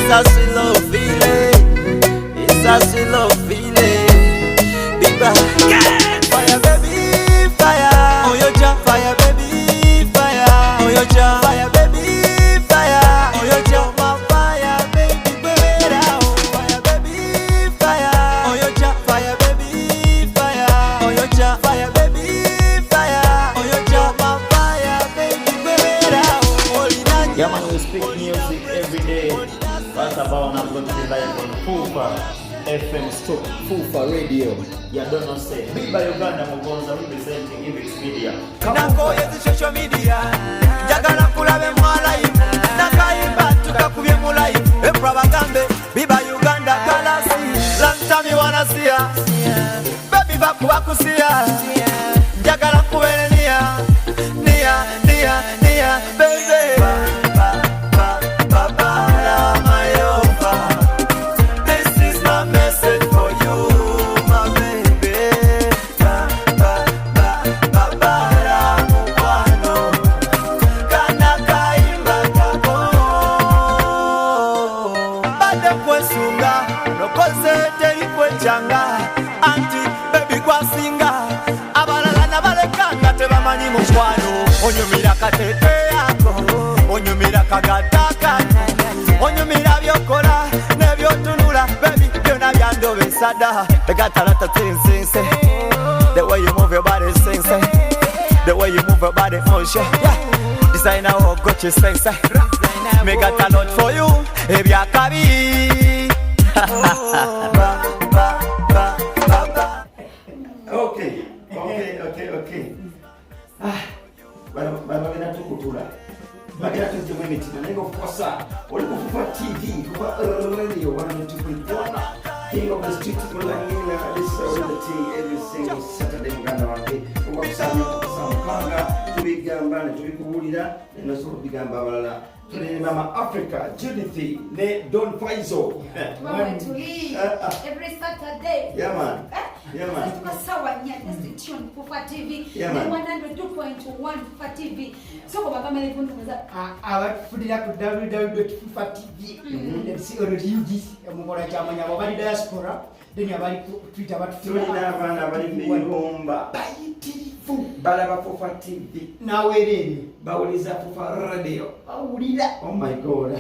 It's a sweet love feeling. It's a sweet love feeling. Biba, fire baby, fire. Oh your job, fire baby, fire. Oh your job, fire baby, fire. Oh your job, my fire baby, baby, fire baby, fire. Oh your job, fire baby, fire. Oh your job, fire baby, fire. Oh your job, my fire baby, baby, yeah, man, we speak music every day. What's about I'm going to be live on FUFA FM Stock, FUFA Radio. You don't know say. Biba Uganda Mugogo representing Ibix Media. Nango yezi social media. Jagala kulabe mwalai. Nakaimba tukakubye mulai. Emprabagambe Biba Uganda galasi. Long time you wanna see ya. Baby bakuba kusia. Jagala kubele nia. Nia, baby. Auntie, baby kwa singa abalala nabalekanga tebamanyi mukwano onyumira katete yako onyumira kagataka onyumira byokola nebyotunula baby byona byandobesada begatalata tinsinse the way you move your body singse the way you move your body motion designer oh got you sense me got a lot for you ebyakabi Okay. Bagenda tukutula. Bagenda tujje mu mitima naye okukosa oli ku FUFA TV kuba radio 102.1 King of the Street kulangina this every single Saturday Uganda wange okukusanya okusamukanga tubigamba ne tubikuwulira ne solo bigamba abalala tuli mama Africa Judith ne Don Faizo every Saturday yeah man sawa nya tune FUFA TV 102.1 FUFA TV soko baba mele kuntu za abafudira ku www.fufatv let's already mukora cyamanya abali diaspora then abali ku Twitter batufuna n'abana bali biyomba bayitirifu balaba FUFA TV nawerere bawuliza FUFA radio bawulira oh my god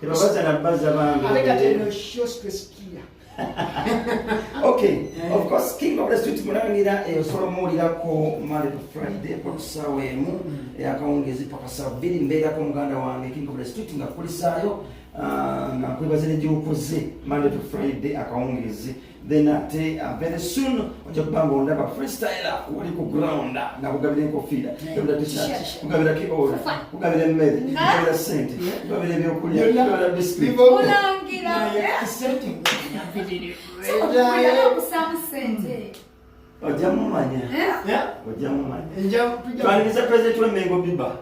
kibabaza na baza bangu abekateno show stress kia okay of course King of the Street mulangira solo mulira ko Monday to Friday kwa sawemu yakaongezi paka sabiri mbega ko muganda wange King of the Street ngakulisayo ngakwibazire gyukoze Monday to Friday akaongezi then ate very soon ojabanga ondaba freestyler uli ku ground na kugabira kofira kugabira t-shirt kugabira kiola kugabira mmere kugabira sente kugabira byokulya kugabira biscuit mulangira setting oya kusamsente ojamumanya ojamumanya twaniza president w'Emengo Biba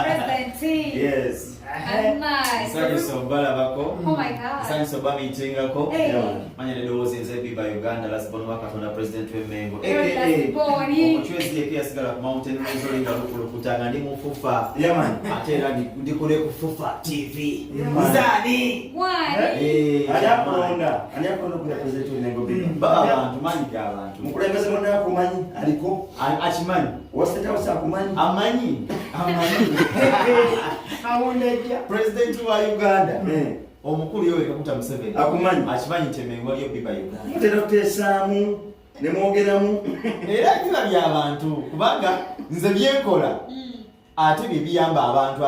President yes nice Sanyu sobala bako. Oh my god. Sanyu sobala meeting ko. Yeah. Manya ne dozi nze Biba Uganda last born waka tona president w'Emengo. Chwezi yake sigala mountain resort nga lukulu kutanga ndi mu FUFA. Yeah man. Atera ndi kule ku FUFA TV. Muzani. Why? Aliakonda ku president w'Emengo Biba. Abantu manyi abantu. Mukulembeze mwana yakumanyi aliko achimanyi. Wasita wasakumanyi. Amanyi. awondeja President wa Uganda. Omukulu yowe kakuta Museveni. Akumanyi. Achimanyi Temengo aliyo Biba Uganda. Tero tesamu ne mwogeramu. Era kila by'abantu kubanga nze byenkola. Ate bibiyamba abantu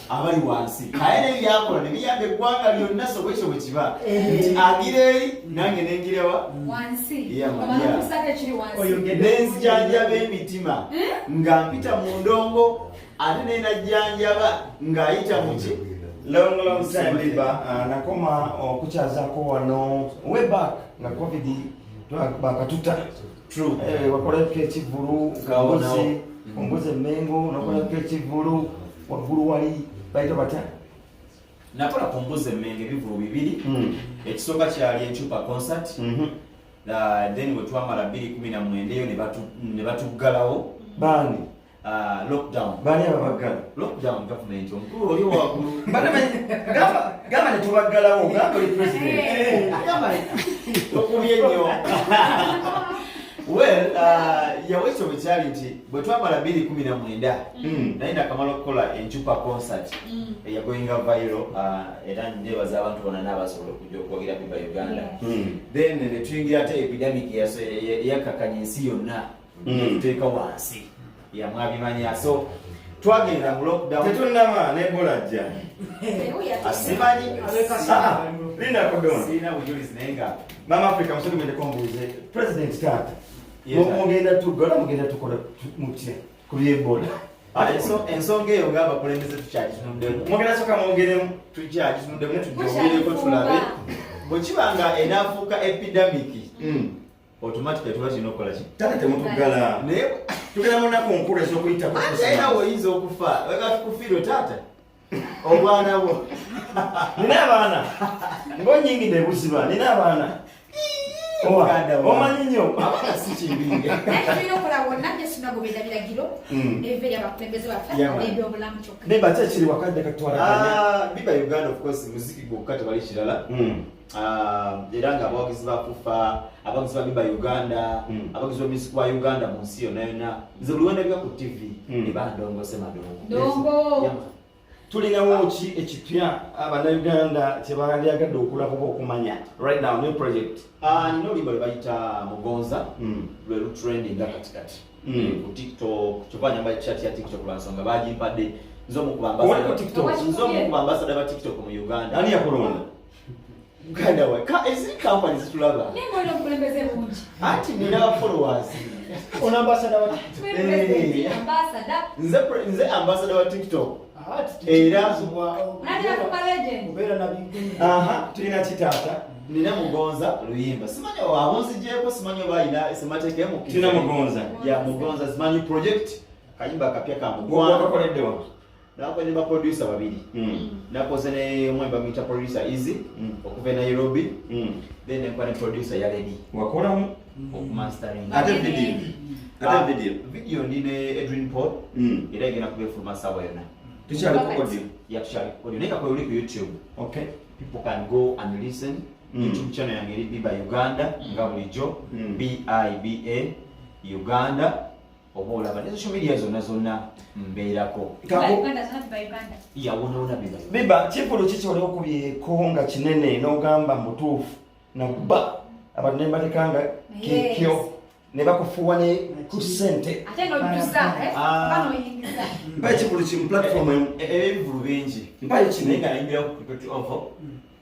abali wansi. Kaene byakola ne biyamba eggwanga lyonna sobwekyo bwe kiba. Nti agireri nange nengirewa wansi. Abantu kusaka kiri wansi. Oyo Nenzijanja b'emitima nga mpita mu ndongo ate nenajjanjaba ng'ayita mu ki. Long time Biba nakoma okukyazako wano way back na covid bakatuta True. Wakola kechivulu kaoze ongoze Mengo nakola kechivulu waguru wali baita bata nakola kumbuze Menge bivulu bibiri ekisonga kyali enchupa concert then we twamala 2019 eyo ne batugalawo bani lockdown. Bani ababaggala. Lockdown government omukulu oli waggulu. Gamba ne tubaggalawo gamba oli president. Okubye nnyo. Well, yawe ekyo bwe kyali nti bwe twamala 2019 naye nakamala okukola encupa concert eyagoyinga viral era nneebaza abantu bonna n'abasobola okujja okuwagira Biba Uganda. Then ne tuyingira ate epidemic eyakakanya ensi yonna tuteeka wansi yamwabimanya, so twagenda mu lockdown. Tetunnaba n'Ebola ajja. Asimanyi Linda Kodona. sina bujulizi naye nga Mama Africa musoni mwende kombuuze President Tata. Mugenda tukola mutya ku by'Ebola. ensonga eyo ng'abakulembeze tukyagitunuddemu. Mwogera soka mwogeremu. Tukyagitunuddemu tugyogereko tulabe. Bwe kiba nga enaafuuka epidemic automatically tuba kirina okukola ki? Tata temutuggala. Naye Tugenda mu nnaku nkulu ez'okuyitako. era oyinza okufa weka tukufiirwe taata obwana bwo. Nina abaana. Ng'onyingi nebuziba. Nina abaana. Omanyi nnyo. Abaana si kibinge. tulina okukola wonna gyesinagobera biragiro eve yabakulembeze baffe n'ebyobulamu kyokka. Nemba ki ekiri wakadde katwalaganya? Biba Uganda of course muziki gwokka tebali kirala. Era ng'abawagizi ba FUFA, abawagizi ba Biba Uganda, abawagizi ba music wa Uganda mu nsi yonna yonna. Nze buli wendabika ku TV ne bandongose madongo. Tulinawo ki ekipya Abannayuganda kye bandyagadde okulaba oba okumanya right now new project? Nina oluyimba lwe bayita Mugonza lwe lutrendinga katikati ku TikTok. Kyova nyamba chat ya TikTok lwa nsonga bagimpadde nze omu ku bambasada ba TikTok mu Uganda. Ani yakulonda? Uganda wa ezi company zitulaba Nimba omukulembeze bungi. ati nina followers. Ono ambassador wa Nze ambassador wa TikTok. Era ubeera na bintu. Tulina kitaata. Nina Mugonza luyimba. Simanyi abonzigyeko, simanyi oba alina semateekemu. Tulina Mugonza. Ya Mugonza simanyi project kayimba kapya ka Mugonza. Kakoledde wa? Nakoze ne producer babiri. Nakoze ne mwemba mwita producer Easy okuva Nairobi. Then ne producer ya Lady. Wakolamu okumastering. Ate video. Video ndine Edwin Paul. Era igenda kubefuluma sawa yonna. Tukyali ku audio. Yeah, tukyali ku audio. Neka kwa uli ku YouTube. Okay. People can go and listen. YouTube channel yange eri Biba Uganda nga bulijjo. BIBA Uganda. Oba olaba ne social media zonna mbeerako. Ya wona Biba. Biba kikulu kiki oli okubyeko nga kinene n'ogamba mutuufu nakuba abantu ne mbatekanga kikyo ne bakufuuwa ne ku ssente. Ate ng'ojjuza oyingiza. Mpa ekikulu kimu platform ebivulu bingi. Mpa ekinu. Naye nga nayimbira ku Cricket Ovo.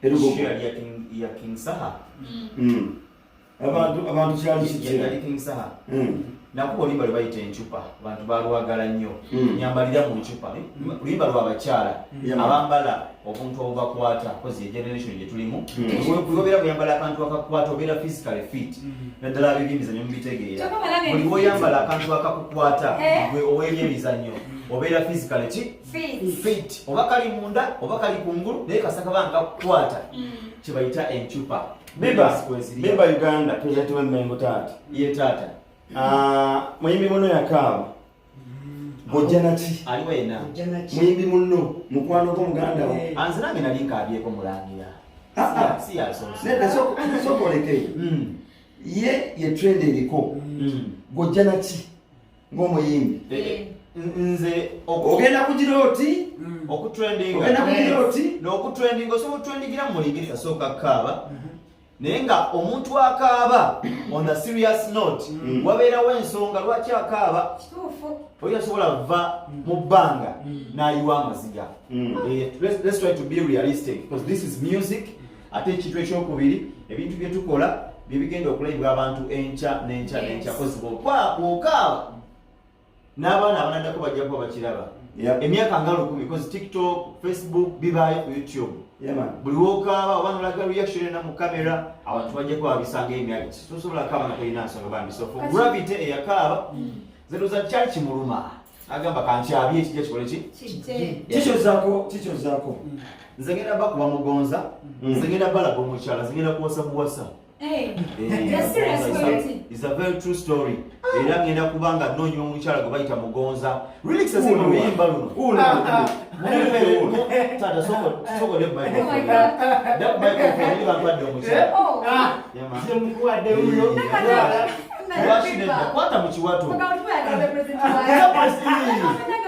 Erugogo. Ya King Saha. Abantu kyali kiki. Ya King Saha. Nakuba oluyimba lwe bayita encupa abantu balwagala nnyo. Nyambalira mu ncupa. Oluyimba lw'abakyala abambala obuntu obubakwata kozi generation gye tulimu. Bw'obeera buyambala akantu akakwata obeera physically fit. Naddala ab'ebyemizannyo mubitegeera. Buli bw'oyambala akantu akakukwata gwe ow'ebyemizannyo emizannyo obeera physically fit. Oba kali munda oba kali kungulu naye kasaka banga kukwata kye bayita encupa. Biba Uganda president w'Emmengo taata. Ye taata. Muyimbi muno yakaaba. Gojjanaki. Aliwo yenna. Muyimbi muno mukwano gw'Omuganda wo. Anze nange nali nkaabyeko mulangira. Si yasoose. Nedda sokoleke. Ye trend eriko. Gojjanaki ng'omuyimbi. Nze ogenda kugira oti okutrendinga n'okutrendinga osobola otrendingira mu mulingiri kasooka kaaba naye nga omuntu akaaba on a serious note wabeerawo ensonga lwaki akaaba oyo asobola va mu bbanga n'ayiwa amaziga. Let's try to be realistic because this is music. Ate ekintu ekyokubiri ebintu bye tukola bye bigenda okulabibwa abantu enkya n'enkya kozi bw'okaaba n'abaana abanadako bajja kuba bakiraba emyaka nga 10 because TikTok, Facebook bibaayo ku YouTube. Buli wokaaba oba nolaga reaction na mu kamera abantu bajja kuba babisanga emyaka tosobola kaaba nga tolina nsonga bambi. So for gravity eyakaaba zetuza kyali kimuluma agamba kankyabye ekijja kikole ki kikyozaako nze ngenda bakuba Mugonza nze ngenda balaga omukyala nze ngenda kuwasa buwasa. It's a very true story. era ngenda kubanga nnoonya omukyala gwe bayita Mugonza lyrics ezimu luyimba luno tata soko ne microphone ili bantwadde omukyala Zemukuwadde uyo. kwata mu kiwato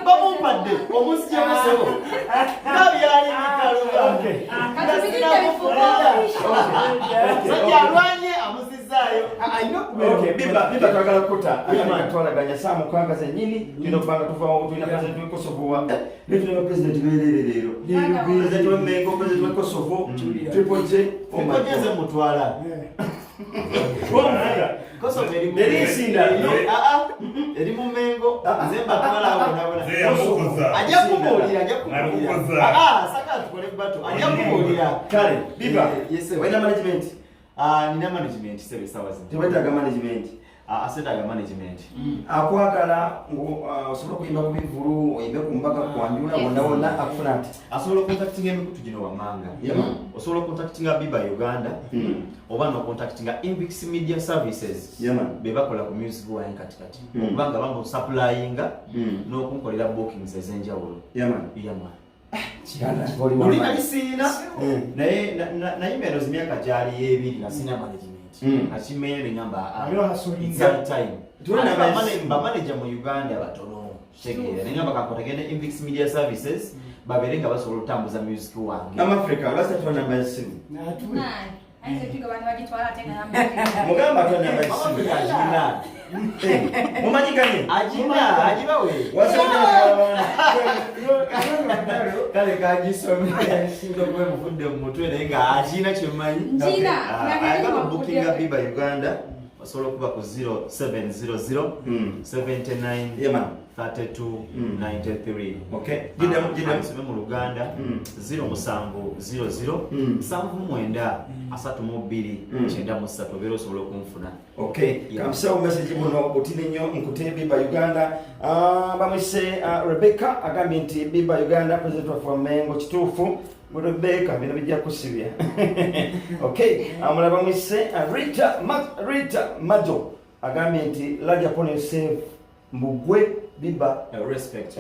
bamumpadde omusiki omusebo nabyali bikaluba sajja alwanye amusizaayo Biba twagala kuta twalaganya saa mukaaga zennyini tulina okubanga tuvaawo tulina pulezidenti w'e Kosovo ne tulina pulezidenti beerere leero pulezidenti w'e Mengo pulezidenti w'e Kosovo Triple J omaze mutwala Kosovo eri mu Mengo nze mbatwala ajja kubuulira saka tukole bato ajja kubuulira kale Biba walina management nina management sebe sawa zino tewetaaga management asetaaga management akwagala osobola okuyimba ku bivulu oyimbe ku mbaga kwanjula wonna wonna akufuna nti asobola okontaktinga emikutu gino wammanga osobola okontaktinga Biba Uganda oba nokontaktinga Invix Media Services be bakola ku music wange katikati kubanga bamusupplyinga n'okunkolera bookings ez'enjawulo oli alisiina naye mbeno zimyaka gyali y'ebiri nasina management nakimenya neŋamba bamanager mu Uganda batono tegeera neŋamba kankotagende Invix Media Services babeere nga basobola okutambuza music wange Amafrika lwasitatuwa namba y'essimu mugamba atwa namba y'essimu mumanyiganye agibawe kale kagisome singa kuba muvudde mu mutwe naye nga akina kyemmanyi ayagala bookinga Biba Uganda osobola okuba ku 0700 79 3293 asome mu Luganda 0700 79 32 obeera osobola okunfuna kamusawo message muno butini nnyo nkute Biba Uganda bamwise Rebecca agambye nti Biba Uganda president wa Mengo kituufu Rebecca bino bijja kusibya mulaba mwise Rita Majo agambye nti large upon yourself mbugwe Biba respect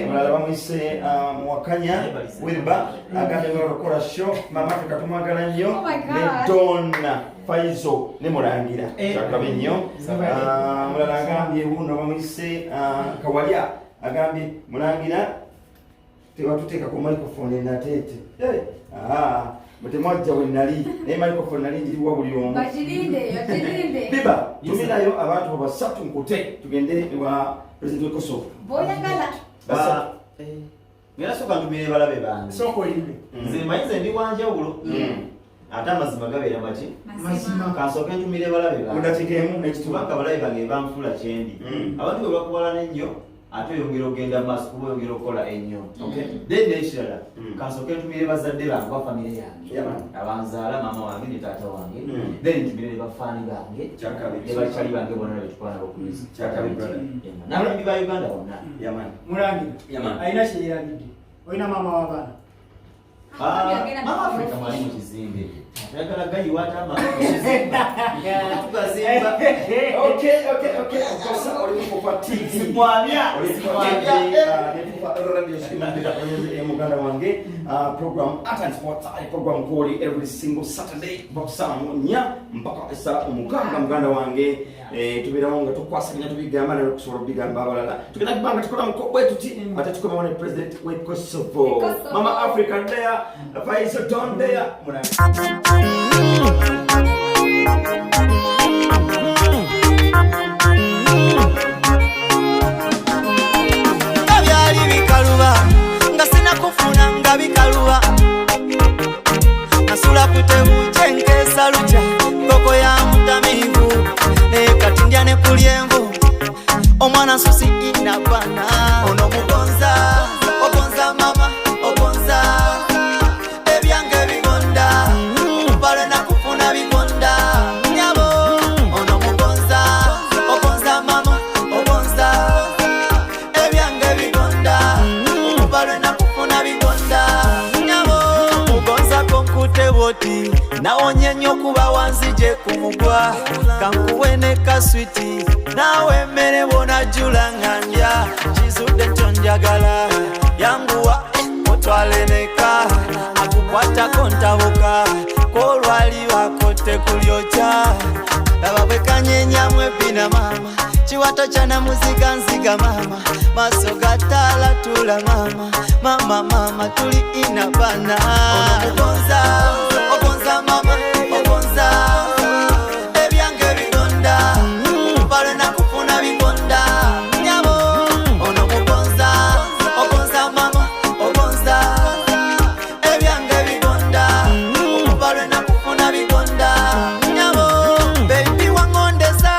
mulaba mwise Mwakanya Wilba agambye ng'okola show Mama Africa tumwagala nnyo ne Donna Faizo ne Mulangira kyakabe nnyo mulala agambye wuno bamwise Kawalya agambye Mulangira tewatuteeka ku microphone enatete mutemwajja we nali naye microphone nali njiriwa buli omu Biba tumirayo abantu basatu nkute tugende wa president w'e Kosovo ngera soka ntumire balabe bange nze mayize ndi wanjawulo ate amazima gabeera maki kansooke ntumire balabe mudakiikemu nekitubanga balabe bange banfuula kyendi abantu bwe bakuwala n'ennyo ate oyongera ogenda maaso kuba oyongera okukola ennyo then nekirala kansooke ntumire bazadde bange ba famire yange abanzaala maama wange ne taata wange then ntumire ne bafaani bange ne bakyali bange bonna betukola nabo ku music n'abalimbi ba Uganda bonna Mulangira alina kyeyerabidde olina maama w'abaana Mama Africa mwali mu kizimbe ayagala gayiwaata amazimba tugazimba okosa oli mukufa TV muganda wange program Art and Sports program koli every single Saturday boxa munya mpaka esa omuganda muganda wange tubeerawo nga tukwasaganya tubigamba naye okusobola obigamba abalala tugenda kubanga tukola mukobwe tuti ate tukomawo ne president w'e Kosovo Mama Africa there Faizo Don there Abyali bikaluba nga sina kufuna nga bikaluba nasula kutebuche nkesa lucha koko ya mutamivu kati ndya ne kulyenvu omwana susi inabana ono mugonza ogonza mama ogonza ebyange bigonda bale na kufuna bigonda nyabo ono mugonza ogonza mama ogonza ebyange bigonda bale na kufuna bigonda nyabo mugonza konkute bwoti nawonye nnyo kuba wanzije ku mugwa kankuwe ne kaswiti nawe emmere bw'onajjula nga ndya kizudde tonjagala yanguwa otwale neka akukwatako ntabuka kolwaliwako tekulyokya laba bwe kanyenyamu ebbina maama kiwato kyana muziga nziga mama maso gatala tula mama tuli inabana ogonza ogonza mama ogonza ebyange bigonda pale na kufuna bigonda nyabo ono mugonza ogonza mama ogonza ebyange bigonda pale na kufuna bigonda nyabo baby wangondeza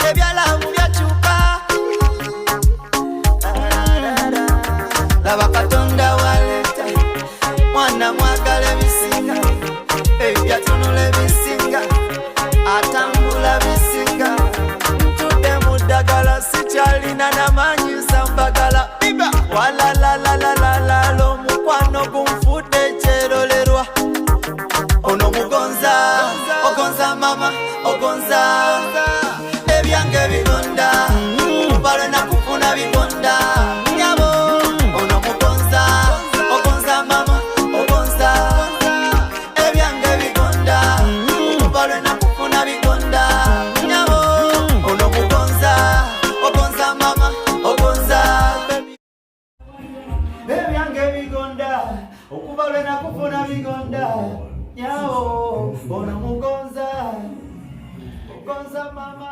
ebyalamu byakyuka laba katonda waleta mwana mwagala ebisinga ebyatunula ebisinga atambula bisinga ntudde mu ddagala sikyalina n'amaanyi nsambagala biba walalalalala omukwano gunfudde ekyerolerwa ono mugonza ogonza mama ogonza ebyange bigonda pale na kufuna bigonda nyabo ono mugonza ogonza mama ogonza ebyange bigonda pale na kufuna bigonda nyabo ono mugonza ogonza mama ogonza ebyange bigonda okuba lwe nakufuna bigonda nyabo ono mugonza ogonza mama